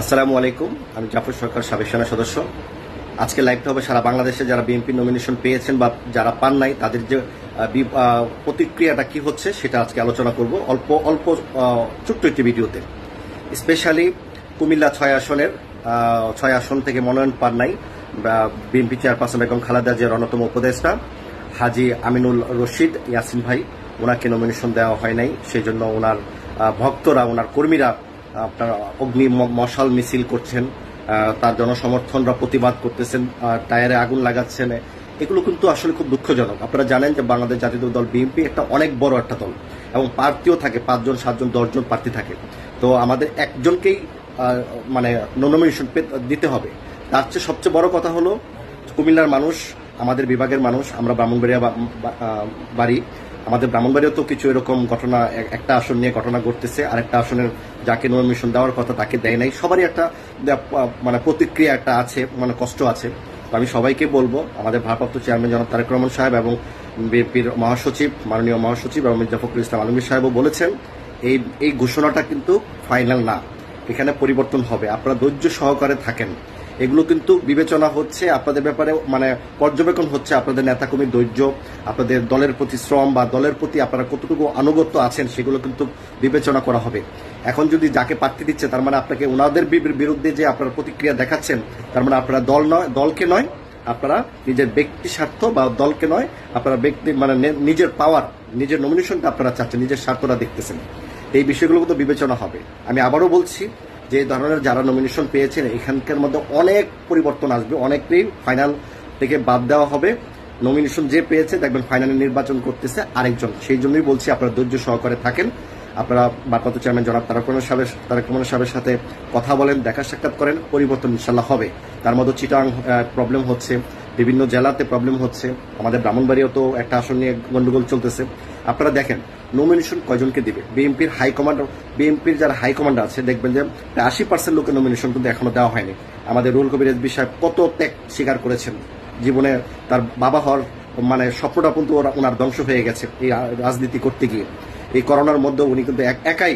আসসালামু আলাইকুম। আমি জাফর সরকার, সাবেক সেনা সদস্য। আজকে লাইভটা হবে সারা বাংলাদেশে যারা বিএনপি নমিনেশন পেয়েছেন বা যারা পান নাই তাদের যে প্রতিক্রিয়াটা কি হচ্ছে সেটা আজকে আলোচনা করব অল্প অল্প ছোট্ট একটি ভিডিওতে। স্পেশালি কুমিল্লা 6 আসন থেকে মনোনয়ন পান নাই বিএনপি চেয়ারপারসন বেগম খালেদা জিয়ার অন্যতম উপদেষ্টা হাজী আমিনুল রশিদ ইয়াসিন ভাই, ওনাকে নমিনেশন দেওয়া হয় নাই। সেই জন্য ওনার ভক্তরা, ওনার কর্মীরা আপনার অগ্নি মশাল মিছিল করছেন, তার জনসমর্থনরা প্রতিবাদ করতেছেন, টায়ারে আগুন লাগাচ্ছেন। এগুলো কিন্তু আসলে খুব দুঃখজনক। আপনারা জানেন যে বাংলাদেশ জাতীয় দল বিএনপি একটা অনেক বড় একটা দল এবং প্রার্থীও থাকে 5 জন 7 জন 10 জন প্রার্থী থাকে। তো আমাদের একজনকেই মানে নমিনেশন দিতে হবে। তার চেয়ে সবচেয়ে বড় কথা হলো কুমিল্লার মানুষ, আমাদের বিভাগের মানুষ, আমরা ব্রাহ্মণবাড়িয়া বাড়ি। আমাদের ব্রাহ্মণবাড়িয়াও তো কিছু এরকম ঘটনা, একটা আসন নিয়ে ঘটনা ঘটতেছে, আরেকটা আসনের যাকে নমিনেশন দেওয়ার কথা তাকে দেয় নাই। সবারই একটা মানে প্রতিক্রিয়া একটা আছে, মানে কষ্ট আছে। তো আমি সবাইকে বলবো, আমাদের ভারপ্রাপ্ত চেয়ারম্যান জনাব তারেক রহমান সাহেব এবং বিএনপির মহাসচিব, মাননীয় মহাসচিব এবং মির্জা ফখরুল ইসলাম আলমগীর সাহেবও বলেছেন এই ঘোষণাটা কিন্তু ফাইনাল না, এখানে পরিবর্তন হবে। আপনারা ধৈর্য সহকারে থাকেন। এগুলো কিন্তু বিবেচনা হচ্ছে আপনাদের ব্যাপারে, মানে পর্যবেক্ষণ হচ্ছে আপনাদের নেতাকর্মীর ধৈর্য, আপনাদের দলের প্রতি শ্রম বা দলের প্রতি আপনারা কতটুকু আনুগত্য আছেন সেগুলো কিন্তু বিবেচনা করা হবে। এখন যদি যাকে প্রার্থী দিচ্ছে তার মানে আপনাকে ওনাদের বিরুদ্ধে যে আপনারা প্রতিক্রিয়া দেখাচ্ছেন, তার মানে আপনারা দলকে নয়, আপনারা নিজের ব্যক্তি স্বার্থ বা দলকে নয়, আপনারা ব্যক্তি মানে নিজের পাওয়ার, নিজের নমিনেশনটা আপনারা চাচ্ছেন, নিজের স্বার্থটা দেখতেছেন। এই বিষয়গুলো কিন্তু বিবেচনা হবে। আমি আবারও বলছি যে ধরনের যারা নমিনেশন পেয়েছেন এখানকার মধ্যে অনেক পরিবর্তন আসবে, অনেকটাই ফাইনাল থেকে বাদ দেওয়া হবে। নমিনেশন যে পেয়েছে দেখবেন ফাইনালে নির্বাচন করতেছে আরেকজন। সেই জন্যই বলছি আপনারা ধৈর্য সহকারে থাকেন। আপনারা ভারপ্রাপ্ত চেয়ারম্যান জনাব তারেক রহমান সাহেবের সাথে কথা বলেন, দেখা সাক্ষাৎ করেন, পরিবর্তন ইনশাল্লাহ হবে। তার মধ্যে চিটাং প্রবলেম হচ্ছে, বিভিন্ন জেলাতে প্রবলেম হচ্ছে, আমাদের ব্রাহ্মণবাড়িয়াও তো একটা আসন নিয়ে গন্ডগোল চলতেছে। আপনারা দেখেন নমিনেশন কয়জনকে দিবে। বিএনপির যারা হাইকমান্ড আছে দেখবেন যে 80% লোকের নমিনেশন কিন্তু এখনো দেওয়া হয়নি। আমাদের রুহুল কবির রিজভী সাহেব কত ত্যাগ স্বীকার করেছেন, জীবনে তার বাবা হওয়ার মানে স্বপ্নটা কিন্তু ওনার ধ্বংস হয়ে গেছে এই রাজনীতি করতে গিয়ে। এই করোনার মধ্যে উনি কিন্তু একাই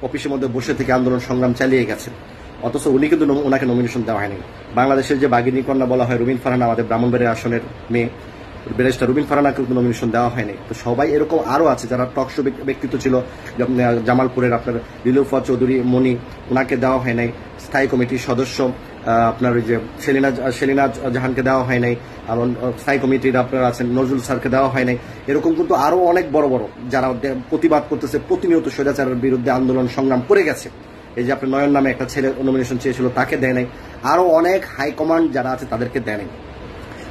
অফিসের মধ্যে বসে থেকে আন্দোলন সংগ্রাম চালিয়ে গেছেন, অথচ উনি কিন্তু ওনাকে নমিনেশন দেওয়া হয়নি। বাংলাদেশের যে বাঘিনী কন্যা বলা হয় রুমিন ফারহানা, আমাদের ব্রাহ্মণবাড়িয়া আসনের মেয়ে ব্যারিস্টার রুমিন ফারহানাকে কিন্তু নমিনেশন দেওয়া হয়নি। তো সবাই এরকম আরও আছে যারা টকশো ব্যক্তিত্ব ছিল, জামালপুরের আপনার লিলুফা চৌধুরী মনি, ওনাকে দেওয়া হয় নাই। স্থায়ী কমিটির সদস্য আপনার ওই যে সেলিনা জাহানকে দেওয়া হয় নাই। স্থায়ী কমিটির আপনার আছেন নজরুল স্যারকে দেওয়া হয় নাই। এরকম কিন্তু আরও অনেক বড় বড় যারা প্রতিবাদ করতেছে, প্রতিনিয়ত স্বৈরাচারের বিরুদ্ধে আন্দোলন সংগ্রাম করে গেছে। এই যে আপনার নয়ন নামে একটা ছেলে নমিনেশন চেয়েছিল, তাকে দেয় নাই। আরও অনেক হাইকমান্ড যারা আছে তাদেরকে দেয় নাই।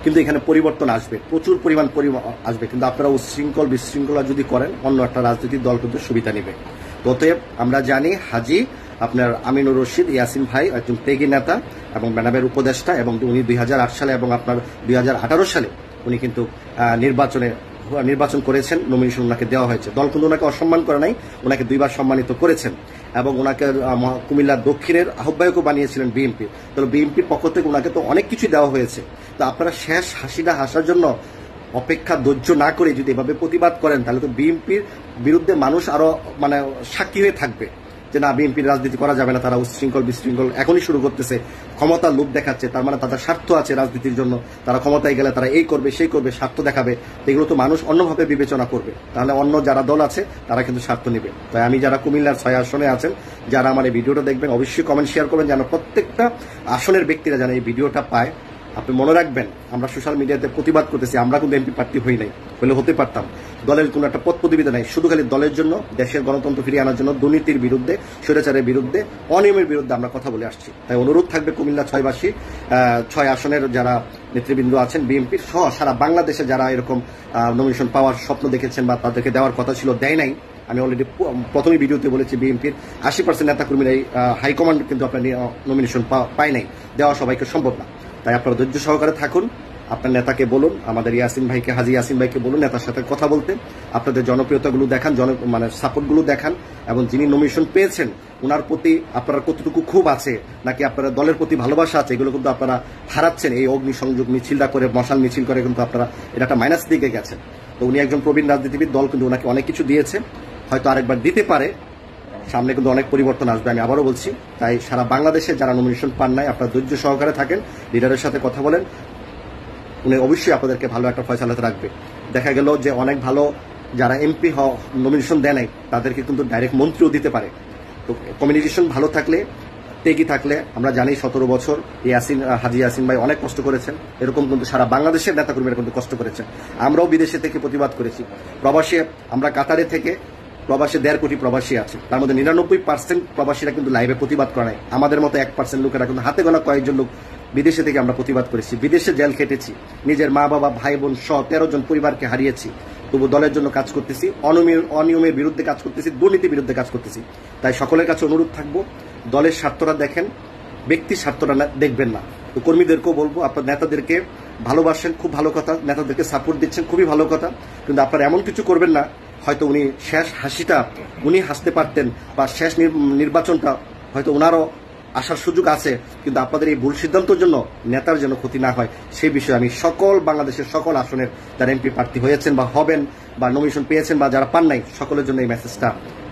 কিন্তু এখানে পরিবর্তন আসবে, প্রচুর পরিমাণ আসবে। কিন্তু আপনারা বিশৃঙ্খলা যদি করেন অন্য একটা রাজনৈতিক দল কিন্তু সুবিধা নেবে। অতএব আমরা জানি হাজী আপনার আমিনুর রশিদ ইয়াসিন ভাই একজন ত্যাগী নেতা এবং ম্যাডামের উপদেষ্টা, এবং উনি 2008 সালে এবং আপনার 2018 সালে উনি কিন্তু নির্বাচন করেছেন, নমিনেশন ওনাকে দেওয়া হয়েছে। দল কিন্তু ওনাকে অসম্মান করে নাই, ওনাকে 2 বার সম্মানিত করেছেন এবং ওনাকে কুমিল্লা দক্ষিণের আহ্বায়কও বানিয়েছিলেন বিএনপি। তাহলে বিএনপির পক্ষ থেকে ওনাকে তো অনেক কিছু দেওয়া হয়েছে। তো আপনারা শেষ হাসিটা হাসার জন্য অপেক্ষা ধৈর্য না করে যদি এভাবে প্রতিবাদ করেন তাহলে তো বিএনপির বিরুদ্ধে মানুষ আরো মানে সাক্ষী হয়ে থাকবে যে না, বিএনপির রাজনীতি করা যাবে না, তারা বিশৃঙ্খল এখনই শুরু করতেছে, ক্ষমতার লোভ দেখাচ্ছে। তার মানে তাদের স্বার্থ আছে রাজনীতির জন্য, তারা ক্ষমতায় গেলে তারা এই করবে সেই করবে, স্বার্থ দেখাবে। এগুলো তো মানুষ অন্যভাবে বিবেচনা করবে, তাহলে অন্য যারা দল আছে তারা কিন্তু স্বার্থ নেবে। তাই আমি যারা কুমিল্লার 6 আসনে আছেন, যারা আমার এই ভিডিওটা দেখবেন অবশ্যই কমেন্ট শেয়ার করবেন যেন প্রত্যেকটা আসনের ব্যক্তিরা যেন এই ভিডিওটা পায়। আপনি মনে রাখবেন, আমরা সোশ্যাল মিডিয়াতে প্রতিবাদ করতেছি, আমরা কিন্তু এমপি প্রার্থী হই নাই, হলে হতে পারতাম। দলের কোনো একটা পদ প্রতিবিধা নাই, শুধু খালি দলের জন্য, দেশের গণতন্ত্র ফিরিয়ে আনার জন্য, দুর্নীতির বিরুদ্ধে, স্বৈরাচারের বিরুদ্ধে, অনিয়মের বিরুদ্ধে আমরা কথা বলে আসছি। তাই অনুরোধ থাকবে কুমিল্লা 6 আসনের যারা নেতৃবৃন্দ আছেন বিএনপির সহ সারা বাংলাদেশে যারা এরকম নমিনেশন পাওয়ার স্বপ্ন দেখেছেন বা তাদেরকে দেওয়ার কথা ছিল দেয় নাই। আমি অলরেডি প্রথমে ভিডিওতে বলেছি বিএনপির 80% নেতাকর্মীরা হাইকমান্ড কিন্তু আপনার নমিনেশন পায় নাই, দেওয়া সবাইকে সম্ভব না। তাই আপনারা ধৈর্য সহকারে থাকুন, আপনার নেতাকে বলুন, আমাদের ইয়াসিন ভাইকে, হাজী ইয়াসিন ভাইকে বলুন নেতার সাথে কথা বলতে, আপনাদের জনপ্রিয়তাগুলো দেখান, মানে সাপোর্টগুলো দেখান, এবং যিনি নমিনেশন পেয়েছেন ওনার প্রতি আপনারা কতটুকু ক্ষোভ আছে নাকি আপনারা দলের প্রতি ভালোবাসা আছে, এগুলো কিন্তু আপনারা হারাচ্ছেন। এই অগ্নিসংযোগ মিছিলটা করে, মশাল মিছিল করে কিন্তু আপনারা এটা একটা মাইনাস দিকে গেছেন। তো উনি একজন প্রবীণ রাজনীতিবিদ, দল কিন্তু ওনাকে অনেক কিছু দিয়েছে, হয়তো আরেকবার দিতে পারে। সামনে কিন্তু অনেক পরিবর্তন আসবে, আমি আবারও বলছি। তাই সারা বাংলাদেশে যারা নমিনেশন পান নাই, আপনারা ধৈর্য সহকারে থাকেন, লিডারের সাথে কথা বলেন, উনি অবশ্যই আপনাদেরকে ভালো একটা ফয়সালাতে রাখবে। দেখা গেল যে অনেক ভালো যারা এমপি নমিনেশন দেয় নাই তাদেরকে কিন্তু ডাইরেক্ট মন্ত্রীও দিতে পারে। তো কমিউনিকেশন ভালো থাকলে, টেকি থাকলে, আমরা জানি 17 বছর হাজী ইয়াসিন ভাই অনেক কষ্ট করেছেন, এরকম কিন্তু সারা বাংলাদেশের নেতাকর্মীরা কিন্তু কষ্ট করেছেন। আমরাও বিদেশে থেকে প্রতিবাদ করেছি। প্রবাসী, আমরা কাতারে থেকে প্রবাসী 1.5 কোটি প্রবাসী আছে, তার মধ্যে 99% প্রবাসীরা কিন্তু লাইভে প্রতিবাদ করে নাই। আমাদের মতো 1% লোকেরা কিন্তু হাতে গোনা কয়েকজন লোক বিদেশে থেকে আমরা প্রতিবাদ করেছি, বিদেশে জেল খেটেছি, নিজের মা বাবা ভাই বোন সহ 13 জন পরিবারকে হারিয়েছি। তবু দলের জন্য কাজ করতেছি, অনিয়মের বিরুদ্ধে কাজ করতেছি, দুর্নীতির বিরুদ্ধে কাজ করতেছি। তাই সকলের কাছে অনুরোধ থাকবো, দলের স্বার্থটা দেখেন, ব্যক্তির স্বার্থটা দেখবেন না। তো কর্মীদেরকেও বলবো, আপনার নেতাদেরকে ভালোবাসেন, খুব ভালো কথা, নেতাদেরকে সাপোর্ট দিচ্ছেন, খুবই ভালো কথা, কিন্তু আপনারা এমন কিছু করবেন না হয়তো উনি শেষ হাসিটা উনি হাসতে পারতেন, বা শেষ নির্বাচনটা হয়তো ওনারও আসার সুযোগ আছে, কিন্তু আপনাদের এই ভুল সিদ্ধান্তের জন্য নেতার যেন ক্ষতি না হয়, সেই বিষয়ে আমি সকল বাংলাদেশের সকল আসনের যারা এমপি প্রার্থী হয়েছেন বা হবেন বা নমিনেশন পেয়েছেন বা যারা পান নাই, সকলের জন্য এই মেসেজটা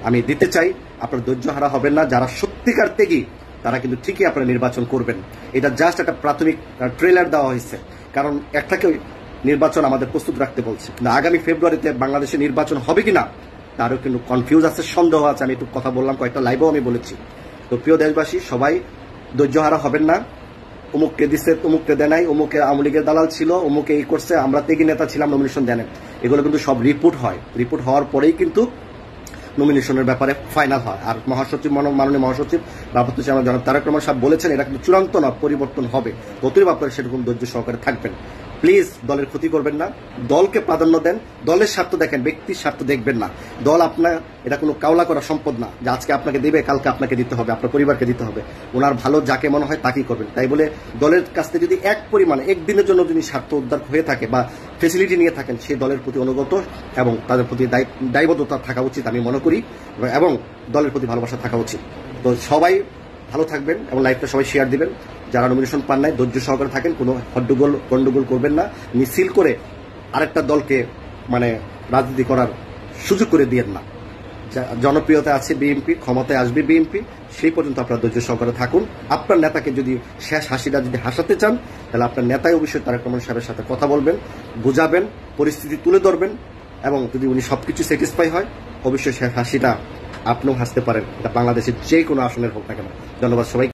আমি দিতে চাই। আপনার ধৈর্য হারা হবেন না, যারা সত্যিকার থেকে তারা কিন্তু ঠিকই আপনারা নির্বাচন করবেন। এটা জাস্ট একটা প্রাথমিক ট্রেলার দেওয়া হয়েছে, কারণ একটাকে নির্বাচন আমাদের প্রস্তুত রাখতে বলছে, কিন্তু আগামী ফেব্রুয়ারিতে বাংলাদেশে নির্বাচন হবে কিনা তারও কিন্তু কনফিউজ আছে, সন্দেহ আছে। আমি একটু কথা বললাম, কয়েকটা লাইভেও আমি বলেছি। তো প্রিয় দেশবাসী, সবাই ধৈর্য হারা হবেন না। অমুককে দিচ্ছে, অমুককে দেয় নাই, অমুকে আওয়ামী লীগের দালাল ছিল, অমুকে এই করছে, আমরা তেগি নেতা ছিলাম, নমিনেশন দেন, এগুলো কিন্তু সব রিপোর্ট হয়। রিপোর্ট হওয়ার পরেই কিন্তু নমিনেশনের ব্যাপারে ফাইনাল হয়। আর মহাসচিব, মাননীয় মহাসচিব ভারপ্রাপ্ত চেয়ারম্যান জনাব তারেক রহমান সাহেব বলেছেন, এটা কিন্তু চূড়ান্ত না, পরিবর্তন হবে। অতএব আপনারা সেরকম ধৈর্য সহকারে থাকবেন। প্লিজ দলের ক্ষতি করবেন না, দলকে প্রাধান্য দেন, দলের স্বার্থ দেখেন, ব্যক্তির স্বার্থ দেখবেন না। দল আপনার এটা কোনো কাওলা করা সম্পদ না যে আজকে আপনাকে দেবে, কালকে আপনাকে দিতে হবে, আপনার পরিবারকে দিতে হবে। ওনার ভালো যাকে মনে হয় তাকেই করবেন। তাই বলে দলের কাছ থেকে যদি এক পরিমাণ একদিনের জন্য যদি স্বার্থ উদ্ধার হয়ে থাকে বা ফেসিলিটি নিয়ে থাকেন, সেই দলের প্রতি অনুগত এবং তাদের প্রতি দায়বদ্ধতা থাকা উচিত আমি মনে করি, এবং দলের প্রতি ভালোবাসা থাকা উচিত। তো সবাই ভালো থাকবেন এবং লাইভটা সবাই শেয়ার দিবেন। যারা নমিনেশন পান নাই, ধৈর্য সহকারে থাকেন, কোনো গন্ডগোল করবেন না, মিছিল করে আরেকটা দলকে রাজনীতি করার সুযোগ করে দিয়েন না। জনপ্রিয়তা আছে বিএনপি, ক্ষমতায় আসবে বিএনপি, সেই পর্যন্ত আপনারা ধৈর্য সহকারে থাকুন। আপনার নেতাকে যদি শেষ হাসিটা যদি হাসাতে চান, তাহলে আপনার নেতাই অবশ্যই তারেক রহমান সাহেবের সাথে কথা বলবেন, বুঝাবেন, পরিস্থিতি তুলে ধরবেন, এবং যদি উনি সবকিছু স্যাটিসফাই হয়, অবশ্যই শেষ হাসিটা আপনিও হাসতে পারেন। এটা বাংলাদেশের যে কোনো আসনের হোক না কেন। ধন্যবাদ সবাই।